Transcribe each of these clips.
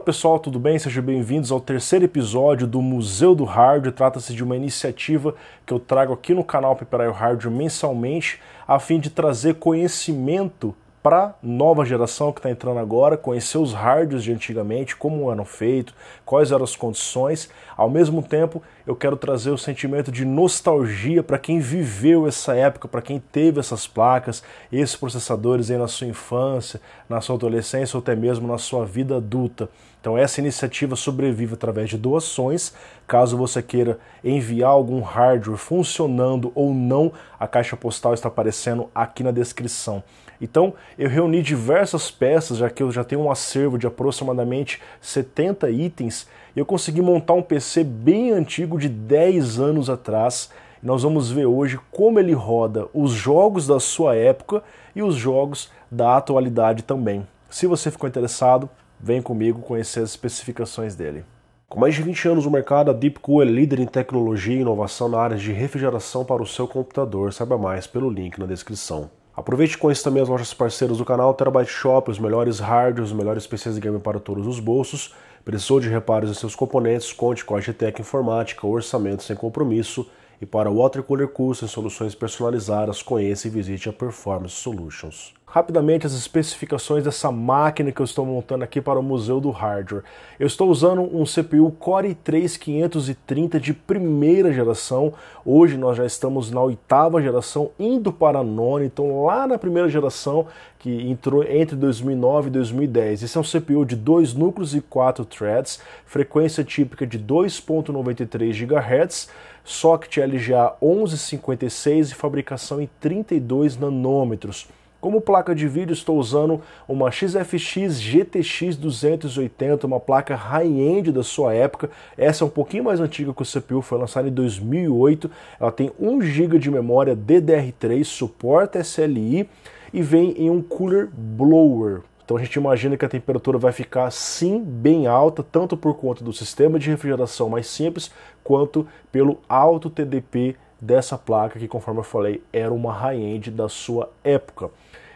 pessoal, tudo bem? Sejam bem-vindos ao terceiro episódio do Museu do Hardware. Trata-se de uma iniciativa que eu trago aqui no canal Paper Hardware mensalmente, a fim de trazer conhecimento para a nova geração que está entrando agora, conhecer os hardwares de antigamente, como eram feitos, quais eram as condições. Ao mesmo tempo, eu quero trazer o sentimento de nostalgia para quem viveu essa época, para quem teve essas placas, esses processadores aí na sua infância, na sua adolescência ou até mesmo na sua vida adulta. Então essa iniciativa sobrevive através de doações. Caso você queira enviar algum hardware funcionando ou não, a caixa postal está aparecendo aqui na descrição. Então eu reuni diversas peças, já que eu já tenho um acervo de aproximadamente 70 itens, e eu consegui montar um PC bem antigo de 10 anos atrás. E nós vamos ver hoje como ele roda os jogos da sua época e os jogos da atualidade também. Se você ficou interessado, vem comigo conhecer as especificações dele. Com mais de 20 anos no mercado, a Deepcool é líder em tecnologia e inovação na área de refrigeração para o seu computador. Saiba mais pelo link na descrição. Aproveite e conheça também as lojas parceiras do canal, Terabyte Shop, os melhores hardwares, os melhores PCs de game para todos os bolsos. Precisou de reparos em seus componentes? Conte com a GTEC Informática, orçamento sem compromisso. E para Water Cooler Custom, soluções personalizadas, conheça e visite a Performance Solutions. Rapidamente as especificações dessa máquina que eu estou montando aqui para o Museu do Hardware. Eu estou usando um CPU Core i3 530 de primeira geração. Hoje nós já estamos na 8ª geração, indo para a 9ª, então lá na primeira geração que entrou entre 2009 e 2010. Esse é um CPU de 2 núcleos e 4 threads, frequência típica de 2.93 GHz, socket LGA 1156 e fabricação em 32 nanômetros. Como placa de vídeo, estou usando uma XFX GTX 280, uma placa high-end da sua época. Essa é um pouquinho mais antiga que o CPU, foi lançada em 2008. Ela tem 1 GB de memória DDR3, suporta SLI e vem em um cooler blower. Então a gente imagina que a temperatura vai ficar sim bem alta, tanto por conta do sistema de refrigeração mais simples, quanto pelo alto TDP dessa placa, que conforme eu falei, era uma high-end da sua época.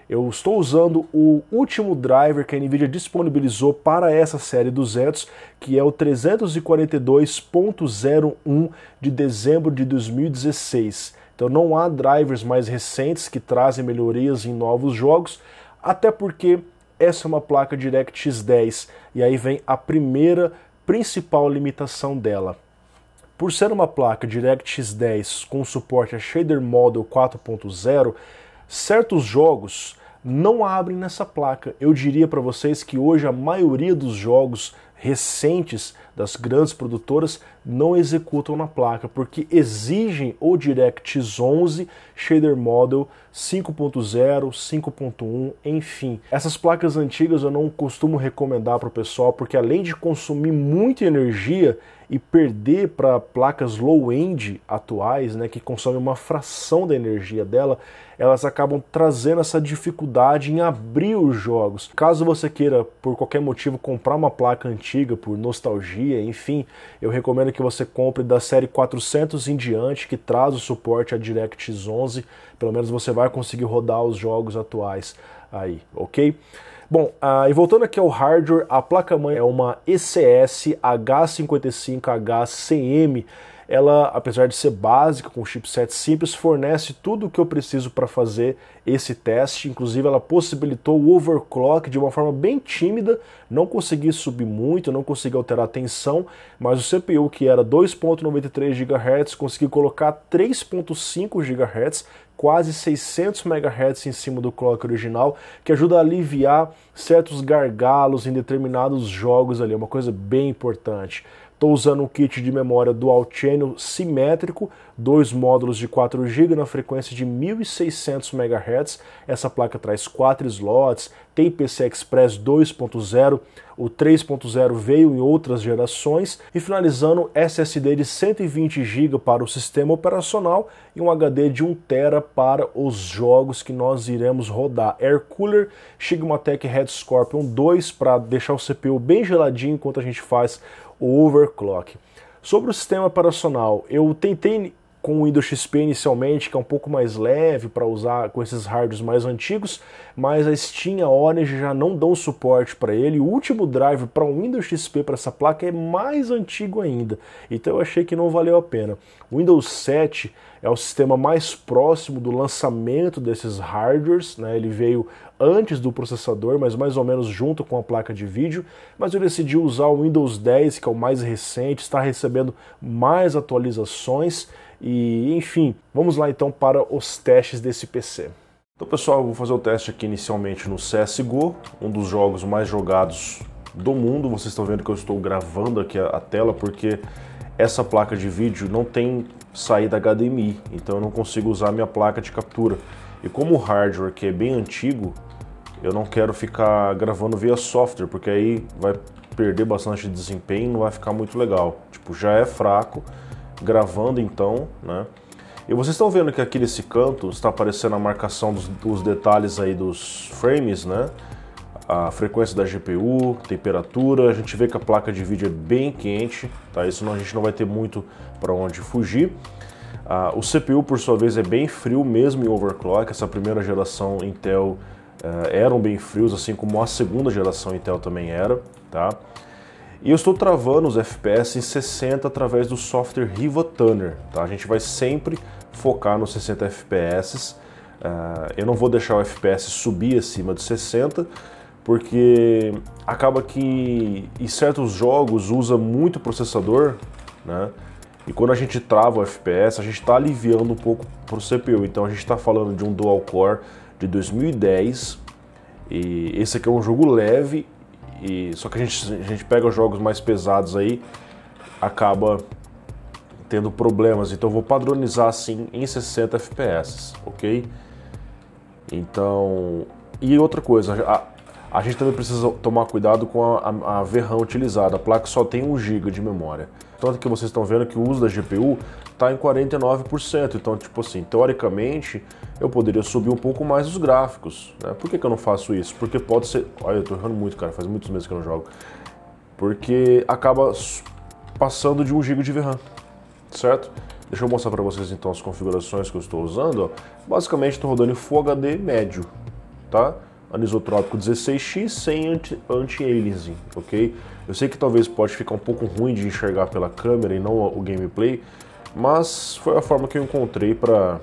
Eu estou usando o último driver que a NVIDIA disponibilizou para essa série 200, que é o 342.01 de dezembro de 2016. Então não há drivers mais recentes que trazem melhorias em novos jogos, até porque essa é uma placa DirectX 10, e aí vem a primeira principal limitação dela. Por ser uma placa DirectX 10 com suporte a Shader Model 4.0, certos jogos não abrem nessa placa. Eu diria para vocês que hoje a maioria dos jogos recentes das grandes produtoras não executam na placa, porque exigem o DirectX 11, Shader Model 5.0, 5.1, enfim. Essas placas antigas eu não costumo recomendar para o pessoal, porque além de consumir muita energia e perder para placas low-end atuais, né, que consomem uma fração da energia dela, elas acabam trazendo essa dificuldade em abrir os jogos. Caso você queira, por qualquer motivo, comprar uma placa antiga, por nostalgia, enfim, eu recomendo que você compre da série 400 em diante, que traz o suporte a DirectX 11, pelo menos você vai conseguir rodar os jogos atuais aí, ok? Bom, e voltando aqui ao hardware, a placa-mãe é uma ECS H55HCM. Ela, apesar de ser básica, com chipset simples, fornece tudo o que eu preciso para fazer esse teste. Inclusive, ela possibilitou o overclock de uma forma bem tímida. Não consegui subir muito, não consegui alterar a tensão, mas o CPU, que era 2.93 GHz, consegui colocar 3.5 GHz, quase 600 MHz em cima do clock original, que ajuda a aliviar certos gargalos em determinados jogos ali, é uma coisa bem importante. Estou usando um kit de memória Dual Channel simétrico, 2 módulos de 4 GB na frequência de 1600 MHz. Essa placa traz 4 slots, tem PCI Express 2.0, o 3.0 veio em outras gerações, e finalizando SSD de 120 GB para o sistema operacional e um HD de 1 TB para os jogos que nós iremos rodar. Air Cooler Sigmatech Red Scorpion 2 para deixar o CPU bem geladinho enquanto a gente faz o overclock. Sobre o sistema operacional, eu tentei com o Windows XP inicialmente, que é um pouco mais leve para usar com esses hardwares mais antigos, mas a Steam e a Orange já não dão suporte para ele. O último driver para um Windows XP para essa placa é mais antigo ainda, então eu achei que não valeu a pena. O Windows 7 é o sistema mais próximo do lançamento desses hardwares, né? Ele veio antes do processador, mas mais ou menos junto com a placa de vídeo, mas eu decidi usar o Windows 10, que é o mais recente, está recebendo mais atualizações e, enfim, vamos lá então para os testes desse PC. Então, pessoal, eu vou fazer o teste aqui inicialmente no CSGO, um dos jogos mais jogados do mundo. Vocês estão vendo que eu estou gravando aqui a tela porque essa placa de vídeo não tem saída HDMI, então eu não consigo usar a minha placa de captura. E como o hardware aqui é bem antigo, eu não quero ficar gravando via software, porque aí vai perder bastante desempenho, não vai ficar muito legal. Tipo, já é fraco gravando então, né? E vocês estão vendo que aqui nesse canto está aparecendo a marcação dos detalhes aí dos frames, né? A frequência da GPU, temperatura, a gente vê que a placa de vídeo é bem quente, tá? Isso a gente não vai ter muito para onde fugir. O CPU, por sua vez, é bem frio mesmo em overclock. Essa primeira geração Intel eram bem frios, assim como a segunda geração Intel também era, tá? E eu estou travando os FPS em 60 através do software Riva Tuner, tá? A gente vai sempre focar nos 60 FPS. Eu não vou deixar o FPS subir acima de 60, porque acaba que em certos jogos usa muito processador, né? E quando a gente trava o FPS, a gente está aliviando um pouco para o CPU. Então a gente está falando de um dual core de 2010, e esse aqui é um jogo leve, só que a gente pega os jogos mais pesados aí, acaba tendo problemas. Então eu vou padronizar assim em 60 FPS, ok? Então, e outra coisa, a gente também precisa tomar cuidado com a VRAM utilizada. A placa só tem 1 GB de memória. Tanto que vocês estão vendo que o uso da GPU está em 49%. Então, tipo assim, teoricamente, eu poderia subir um pouco mais os gráficos, né? Por que eu não faço isso? Porque pode ser... Olha, eu tô errando muito, cara. Faz muitos meses que eu não jogo. Porque acaba passando de 1 GB de VRAM, certo? Deixa eu mostrar para vocês então as configurações que eu estou usando. Ó. Basicamente, estou rodando em Full HD médio, tá? Anisotrópico 16x sem anti-aliasing, ok? Eu sei que talvez pode ficar um pouco ruim de enxergar pela câmera e não o gameplay, mas foi a forma que eu encontrei para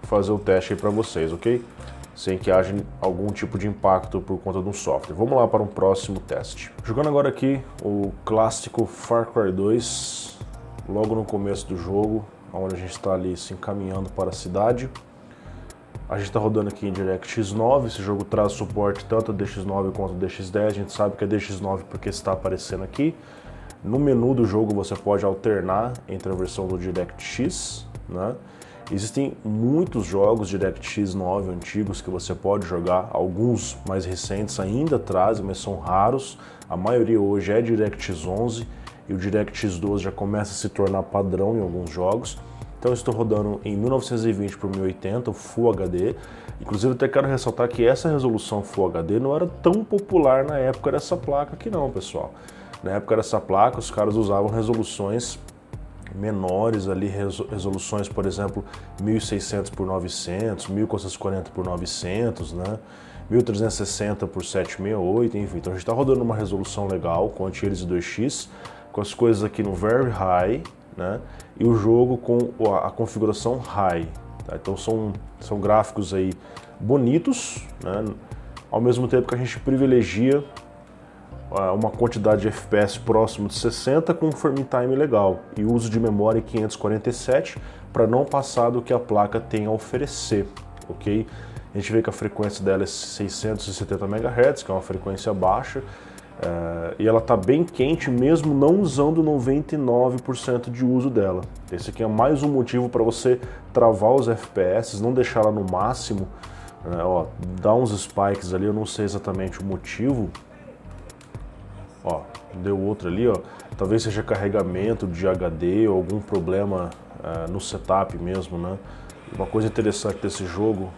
fazer o teste aí para vocês, ok? Sem que haja algum tipo de impacto por conta do software. Vamos lá para um próximo teste. Jogando agora aqui o clássico Far Cry 2, logo no começo do jogo, onde a gente está ali se encaminhando para a cidade. A gente está rodando aqui em DirectX 9, esse jogo traz suporte tanto a DX9 quanto a DX10, a gente sabe que é DX9 porque está aparecendo aqui. No menu do jogo você pode alternar entre a versão do DirectX, né? Existem muitos jogos DirectX 9 antigos que você pode jogar, alguns mais recentes ainda trazem, mas são raros. A maioria hoje é DirectX 11 e o DirectX 12 já começa a se tornar padrão em alguns jogos. Então eu estou rodando em 1920 por 1080, Full HD. Inclusive eu até quero ressaltar que essa resolução Full HD não era tão popular na época dessa placa aqui não, pessoal. Na época dessa placa os caras usavam resoluções menores ali, resoluções, por exemplo, 1600 por 900, 1440 por 900, né? 1360 por 768, enfim. Então a gente está rodando uma resolução legal com anti-aliasing 2x, com as coisas aqui no Very High, né? E o jogo com a configuração High, tá? Então são gráficos aí bonitos, né? Ao mesmo tempo que a gente privilegia uma quantidade de FPS próximo de 60 com um frame time legal e uso de memória 547 para não passar do que a placa tem a oferecer, ok? A gente vê que a frequência dela é 670 MHz, que é uma frequência baixa, e ela está bem quente mesmo não usando 99% de uso dela. Esse aqui é mais um motivo para você travar os FPS, não deixar ela no máximo, né? Ó, dá uns spikes ali, eu não sei exatamente o motivo. Ó, deu outro ali, ó. Talvez seja carregamento de HD ou algum problema no setup mesmo, né? Uma coisa interessante desse jogo,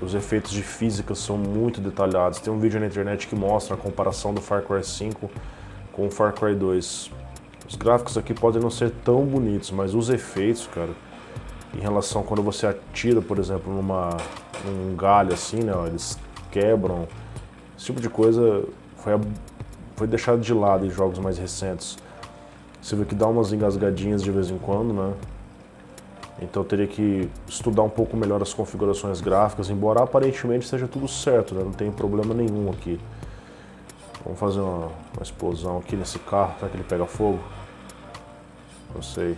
os efeitos de física são muito detalhados. Tem um vídeo na internet que mostra a comparação do Far Cry 5 com o Far Cry 2. Os gráficos aqui podem não ser tão bonitos, mas os efeitos, cara, em relação a quando você atira, por exemplo, num galho assim, né, ó, eles quebram. Esse tipo de coisa foi deixado de lado em jogos mais recentes. Você vê que dá umas engasgadinhas de vez em quando, né? Então eu teria que estudar um pouco melhor as configurações gráficas, embora aparentemente esteja tudo certo, né? Não tem problema nenhum aqui. Vamos fazer uma explosão aqui nesse carro, será que ele pega fogo? Não sei,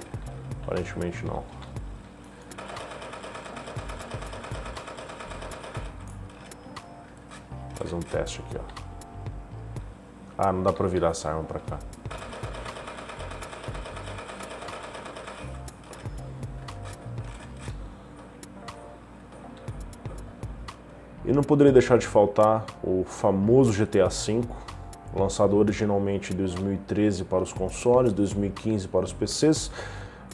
aparentemente não. Vou fazer um teste aqui, ó. Ah, não dá pra virar essa arma pra cá. E não poderia deixar de faltar o famoso GTA V, lançado originalmente em 2013 para os consoles, 2015 para os PCs.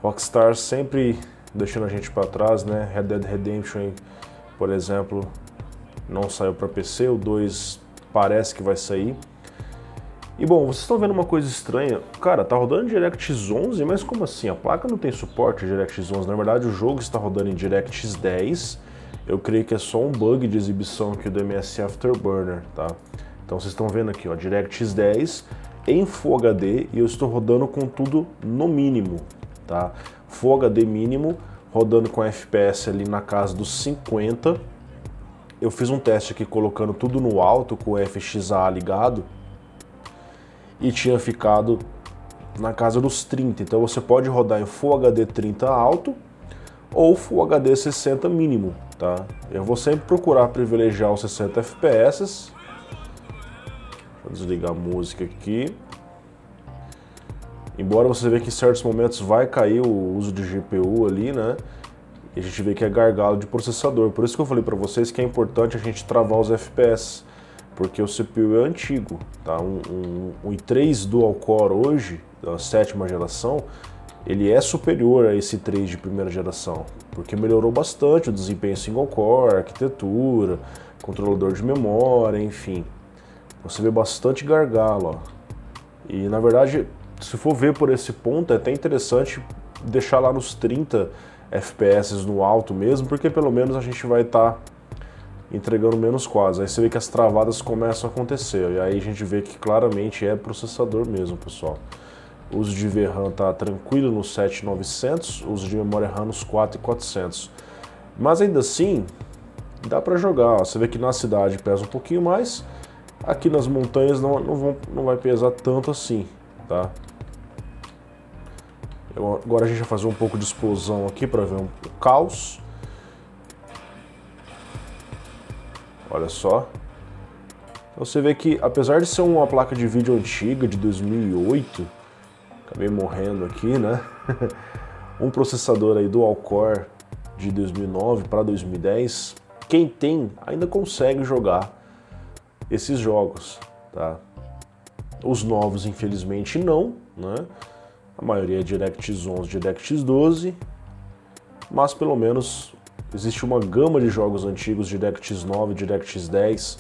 Rockstar sempre deixando a gente para trás, né? Red Dead Redemption, por exemplo, não saiu para PC, o 2 parece que vai sair. E bom, vocês estão vendo uma coisa estranha. Cara, tá rodando em DirectX 11, mas como assim? A placa não tem suporte a DirectX 11. Na verdade, o jogo está rodando em DirectX 10. Eu creio que é só um bug de exibição aqui do MS Afterburner, tá? Então vocês estão vendo aqui, ó, DirectX 10 em Full HD e eu estou rodando com tudo no mínimo, tá? Full HD mínimo, rodando com FPS ali na casa dos 50. Eu fiz um teste aqui colocando tudo no alto com o FXA ligado e tinha ficado na casa dos 30. Então você pode rodar em Full HD 30 alto ou Full HD 60 mínimo, tá? Eu vou sempre procurar privilegiar os 60 FPS. Deixa eu desligar a música aqui. Embora você veja que em certos momentos vai cair o uso de GPU ali, né? E a gente vê que é gargalo de processador. Por isso que eu falei para vocês que é importante a gente travar os FPS, porque o CPU é antigo, tá? Um i3 Dual Core hoje, da 7ª geração, ele é superior a esse 3 de primeira geração, porque melhorou bastante o desempenho single core, arquitetura, controlador de memória, enfim. Você vê bastante gargalo, ó. E na verdade, se for ver por esse ponto, é até interessante deixar lá nos 30 FPS no alto mesmo, porque pelo menos a gente vai estar entregando menos quadros. Aí você vê que as travadas começam a acontecer, e aí a gente vê que claramente é processador mesmo, pessoal. O uso de VRAM tá tranquilo no 7900, o uso de memória RAM nos 4400. Mas ainda assim, dá para jogar. Ó. Você vê que na cidade pesa um pouquinho mais, aqui nas montanhas não vai pesar tanto assim, tá? Agora a gente vai fazer um pouco de explosão aqui para ver o caos. Olha só. Então você vê que, apesar de ser uma placa de vídeo antiga, de 2008, acabei morrendo aqui, né? Um processador aí Dual Core de 2009 para 2010, quem tem ainda consegue jogar esses jogos, tá? Os novos, infelizmente, não, né? A maioria é DirectX 11, DirectX 12, mas pelo menos existe uma gama de jogos antigos, DirectX 9, DirectX 10,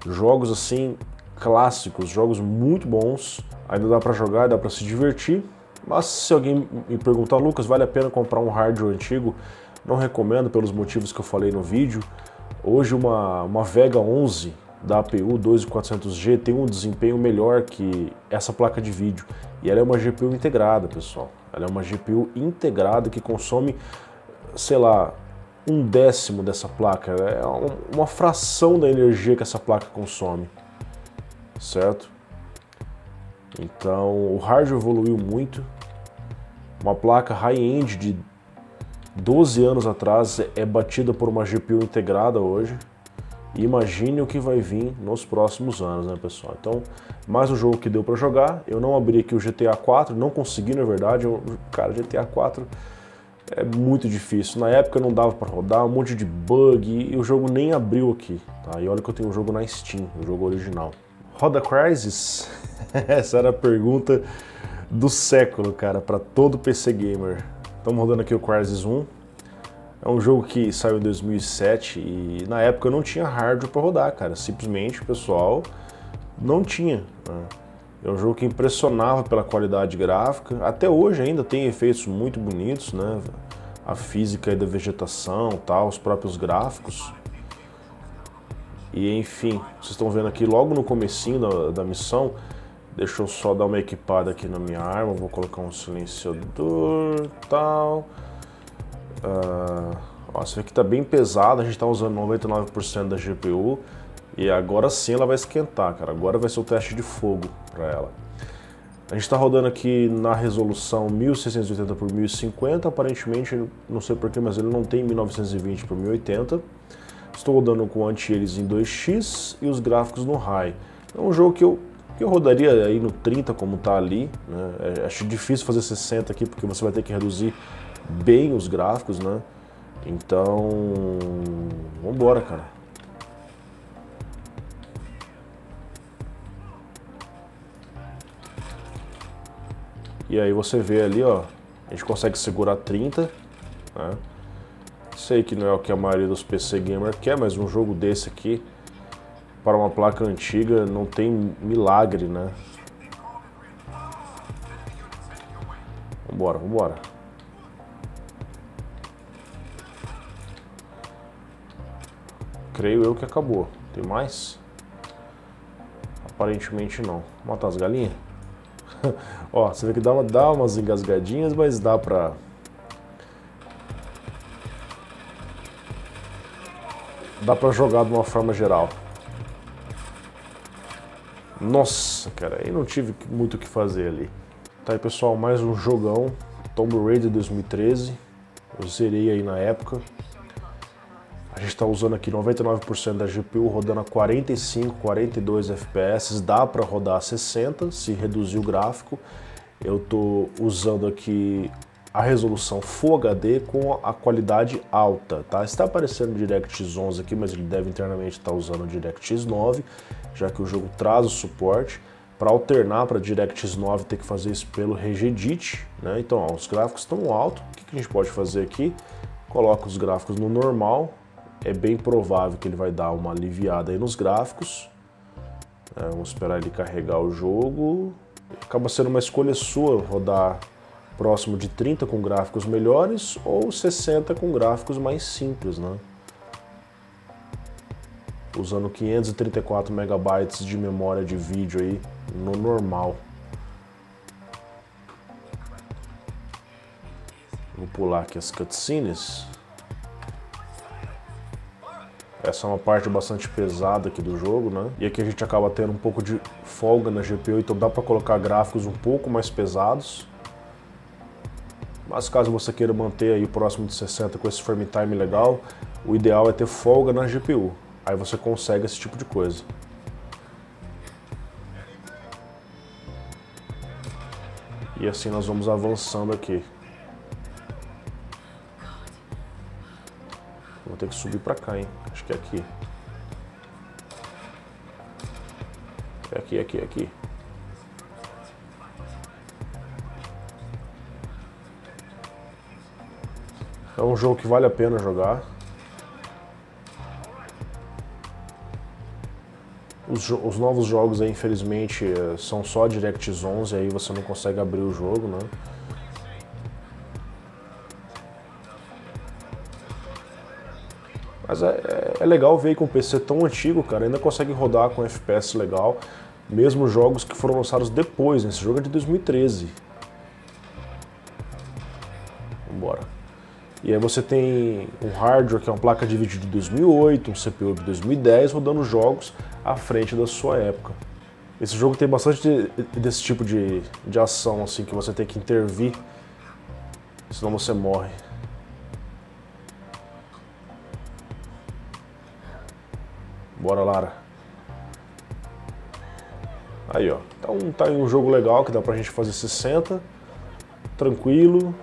jogos assim clássicos, jogos muito bons, ainda dá para jogar, dá para se divertir, mas se alguém me perguntar, Lucas, vale a pena comprar um hardware antigo? Não recomendo pelos motivos que eu falei no vídeo. Hoje uma Vega 11 da APU 2400G tem um desempenho melhor que essa placa de vídeo, e ela é uma GPU integrada, pessoal. Ela é uma GPU integrada que consome, sei lá, 1/10 dessa placa, é uma fração da energia que essa placa consome, certo? Então o hardware evoluiu muito. Uma placa high-end de 12 anos atrás é batida por uma GPU integrada hoje. E imagine o que vai vir nos próximos anos, né, pessoal? Então, mais um jogo que deu para jogar. Eu não abri aqui o GTA 4, não consegui, na verdade. Cara, GTA 4 é muito difícil. Na época não dava para rodar, um monte de bug e o jogo nem abriu aqui, tá? E olha que eu tenho o jogo na Steam, o jogo original. Roda Crysis? Essa era a pergunta do século, cara, para todo PC gamer. Estamos rodando aqui o Crysis 1. É um jogo que saiu em 2007 e na época eu não tinha hardware para rodar, cara. Simplesmente o pessoal não tinha. Né? É um jogo que impressionava pela qualidade gráfica. Até hoje ainda tem efeitos muito bonitos, né? a física aí da vegetação, tal, os próprios gráficos. E enfim, vocês estão vendo aqui logo no comecinho da missão. Deixa eu só dar uma equipada aqui na minha arma, vou colocar um silenciador, tal. Ó, você vê que tá bem pesado, a gente tá usando 99% da GPU. E agora sim ela vai esquentar, cara. Agora vai ser o teste de fogo para ela. A gente está rodando aqui na resolução 1680 por 1050. Aparentemente, não sei porquê, mas ele não tem 1920 por 1080. Estou rodando com anti-aliasing em 2x e os gráficos no high. É um jogo que eu rodaria aí no 30 como tá ali, né? Acho difícil fazer 60 aqui porque você vai ter que reduzir bem os gráficos, né? Então, vambora, cara. E aí você vê ali, ó, a gente consegue segurar 30, né? Sei que não é o que a maioria dos PC gamer quer, mas um jogo desse aqui, para uma placa antiga, não tem milagre, né? Vambora, vambora. Creio eu que acabou. Tem mais? Aparentemente não. Matar as galinhas? Ó, você vê que dá umas engasgadinhas, mas dá pra jogar de uma forma geral. Nossa, cara, aí não tive muito o que fazer ali. Tá aí, pessoal, mais um jogão, Tomb Raider 2013. Eu zerei aí na época. A gente está usando aqui 99% da GPU, rodando a 45, 42 FPS, dá para rodar a 60 se reduzir o gráfico. Eu estou usando aqui a resolução Full HD com a qualidade alta, tá? Está aparecendo o DirectX 11 aqui, mas ele deve internamente estar usando o DirectX 9, já que o jogo traz o suporte. Para alternar para DirectX 9 tem que fazer isso pelo Regedit, né? Então, ó, os gráficos estão altos. O que a gente pode fazer aqui? Coloca os gráficos no normal. É bem provável que ele vai dar uma aliviada aí nos gráficos. Vamos esperar ele carregar o jogo. Acaba sendo uma escolha sua rodar próximo de 30 com gráficos melhores ou 60 com gráficos mais simples, né? Usando 534 megabytes de memória de vídeo aí no normal. Vou pular aqui as cutscenes. Essa é uma parte bastante pesada aqui do jogo, né? E aqui a gente acaba tendo um pouco de folga na GPU, então dá para colocar gráficos um pouco mais pesados. Mas caso você queira manter aí próximo de 60 com esse frame time legal, o ideal é ter folga na GPU. Aí você consegue esse tipo de coisa. E assim nós vamos avançando aqui. Vou ter que subir pra cá, hein? Acho que é aqui. É aqui, aqui, aqui. É um jogo que vale a pena jogar. Os novos jogos aí, infelizmente, são só DirectX 11, aí você não consegue abrir o jogo, né? Mas é legal ver que um PC tão antigo, cara, ainda consegue rodar com FPS legal, mesmo jogos que foram lançados depois, né? Esse jogo é de 2013. Vambora. E aí você tem um hardware que é uma placa de vídeo de 2008, um CPU de 2010, rodando jogos à frente da sua época. Esse jogo tem bastante desse tipo de ação, assim, que você tem que intervir, senão você morre. Bora, Lara. Aí, ó. Então tá aí um jogo legal que dá pra gente fazer 60. Tranquilo.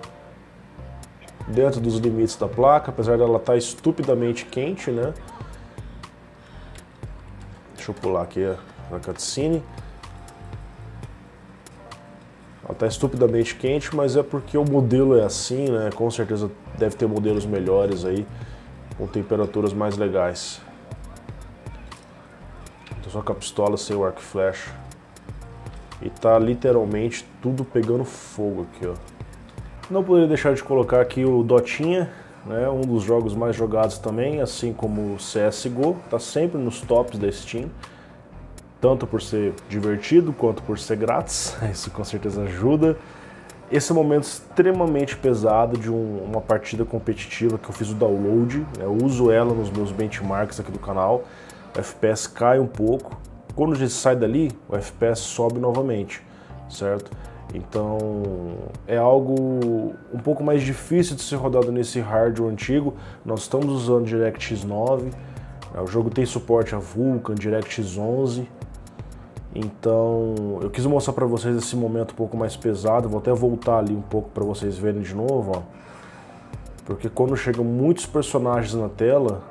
Dentro dos limites da placa, apesar dela estar estupidamente quente, né? Deixa eu pular aqui na cutscene. Ela está estupidamente quente, mas é porque o modelo é assim, né? Com certeza deve ter modelos melhores aí, com temperaturas mais legais. Tô só com a pistola sem o arco e flecha. E tá literalmente tudo pegando fogo aqui, ó. Não poderia deixar de colocar aqui o Dotinha, né, um dos jogos mais jogados também, assim como o CSGO, está sempre nos tops da Steam, tanto por ser divertido quanto por ser grátis, isso com certeza ajuda. Esse é um momento extremamente pesado de uma partida competitiva que eu fiz o download, eu uso ela nos meus benchmarks aqui do canal, o FPS cai um pouco, quando a gente sai dali, o FPS sobe novamente, certo? Então é algo um pouco mais difícil de ser rodado nesse hardware antigo. Nós estamos usando DirectX 9, o jogo tem suporte a Vulkan, DirectX 11. Então eu quis mostrar para vocês esse momento um pouco mais pesado. Vou até voltar ali um pouco para vocês verem de novo, ó. Porque quando chegam muitos personagens na tela,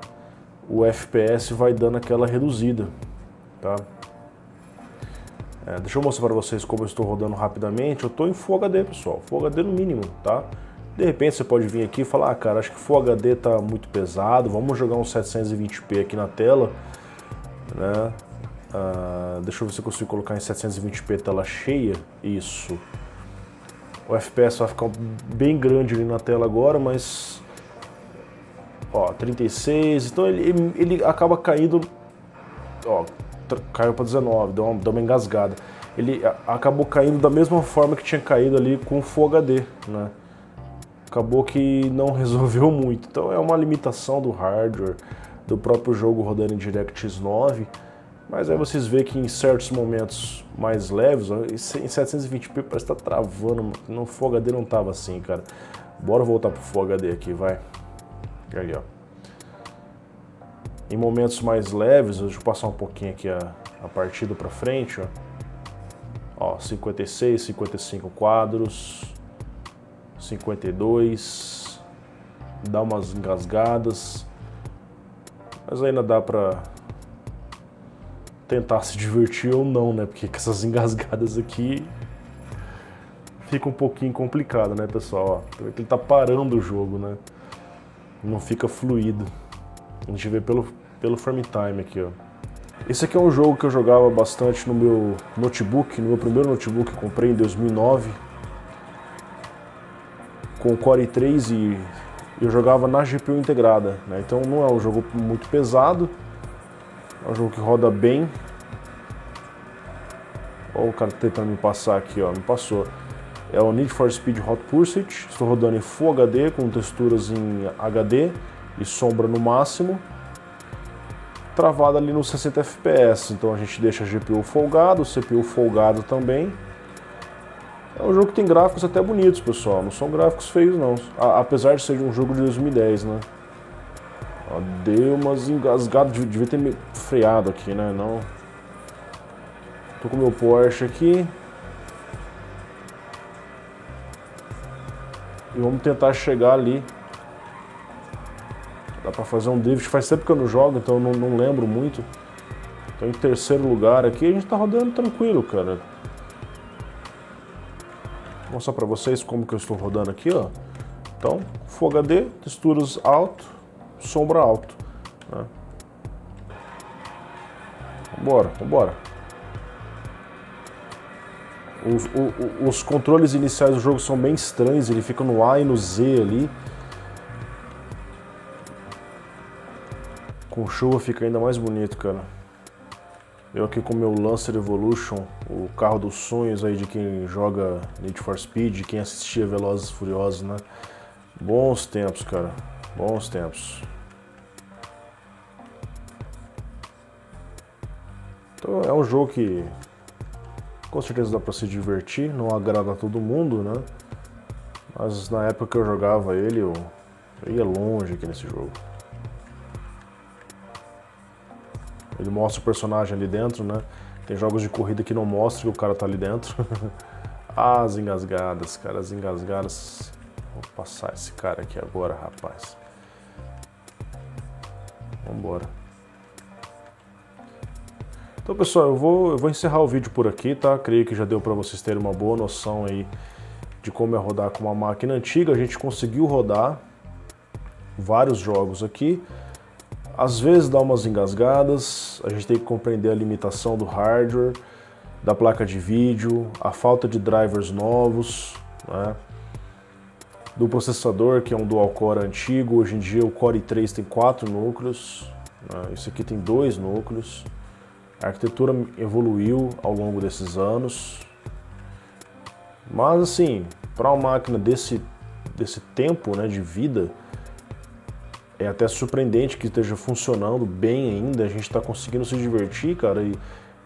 o FPS vai dando aquela reduzida, tá? Deixa eu mostrar para vocês como eu estou rodando rapidamente. Eu estou em Full HD, pessoal, Full HD no mínimo, tá? De repente você pode vir aqui e falar, ah, cara, acho que Full HD tá muito pesado, vamos jogar um 720p aqui na tela, né? Deixa eu ver se eu consigo colocar em 720p tela cheia, isso. O FPS vai ficar bem grande ali na tela agora, mas... Ó, 36, então ele acaba caindo... Ó, caiu para 19, deu uma engasgada. Ele acabou caindo da mesma forma que tinha caído ali com o Full HD, né? Acabou que não resolveu muito. Então é uma limitação do hardware, do próprio jogo rodando em DirectX 9. Mas aí vocês veem que em certos momentos mais leves, ó, em 720p parece que tá travando. No Full HD não tava assim, cara. Bora voltar pro Full HD aqui, vai. Aí, ó. Em momentos mais leves, deixa eu passar um pouquinho aqui a partida para frente, ó. 56, 55 quadros, 52, dá umas engasgadas, mas ainda dá para tentar se divertir ou não, né? Porque com essas engasgadas aqui fica um pouquinho complicado, né, pessoal? Ó, ele tá parando o jogo, né? Não fica fluido. A gente vê pelo frame time aqui, ó. Esse aqui é um jogo que eu jogava bastante no meu notebook, no meu primeiro notebook que eu comprei em 2009, com Core i3 e eu jogava na GPU integrada, né? Então não é um jogo muito pesado, é um jogo que roda bem. Olha o cara tentando me passar aqui, ó, me passou. É o Need for Speed Hot Pursuit, estou rodando em Full HD com texturas em HD e sombra no máximo, travado ali no 60 FPS, então a gente deixa a GPU folgado, o CPU folgado também. É um jogo que tem gráficos até bonitos, pessoal, não são gráficos feios não, apesar de ser um jogo de 2010, né? Ó, deu umas engasgadas, devia ter me freado aqui, né? Não. Tô com o meu Porsche aqui. E vamos tentar chegar ali. Dá pra fazer um drift, faz tempo que eu não jogo, então eu não lembro muito. Tô em terceiro lugar aqui, a gente tá rodando tranquilo, cara. Vou mostrar pra vocês como que eu estou rodando aqui, ó. Então, Full HD, texturas alto, sombra alto, né? Vambora, vambora. Os controles iniciais do jogo são bem estranhos, ele fica no A e no Z ali. Com chuva fica ainda mais bonito, cara. Eu aqui com o meu Lancer Evolution, o carro dos sonhos aí de quem joga Need for Speed, de quem assistia Velozes e Furiosos, né? Bons tempos, cara. Bons tempos. Então é um jogo que com certeza dá pra se divertir, não agrada a todo mundo, né? Mas na época que eu jogava ele, eu ia longe aqui nesse jogo. Ele mostra o personagem ali dentro, né? Tem jogos de corrida que não mostra que o cara tá ali dentro. As engasgadas, cara, as engasgadas. Vou passar esse cara aqui agora, rapaz. Vambora. Então, pessoal, eu vou encerrar o vídeo por aqui, tá? Creio que já deu para vocês terem uma boa noção aí de como é rodar com uma máquina antiga. A gente conseguiu rodar vários jogos aqui. Às vezes dá umas engasgadas, a gente tem que compreender a limitação do hardware, da placa de vídeo, a falta de drivers novos, né? do processador, que é um dual-core antigo. Hoje em dia o Core i3 tem 4 núcleos, né? Esse aqui tem 2 núcleos. A arquitetura evoluiu ao longo desses anos, mas assim, para uma máquina desse tempo, né, de vida, é até surpreendente que esteja funcionando bem ainda. A gente está conseguindo se divertir, cara, e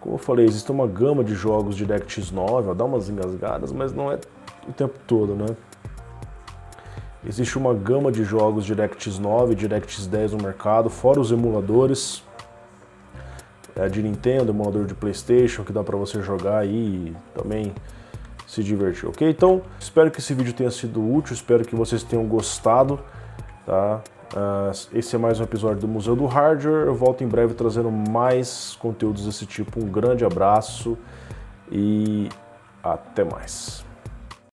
como eu falei, existe uma gama de jogos de DirectX 9, ó, dá umas engasgadas, mas não é o tempo todo, né? Existe uma gama de jogos de DirectX 9 e DirectX 10 no mercado, fora os emuladores de Nintendo, emulador de PlayStation, que dá para você jogar aí e também se divertir, ok? Então, espero que esse vídeo tenha sido útil, espero que vocês tenham gostado, tá? Esse é mais um episódio do Museu do Hardware. Eu volto em breve trazendo mais conteúdos desse tipo. Um grande abraço e até mais.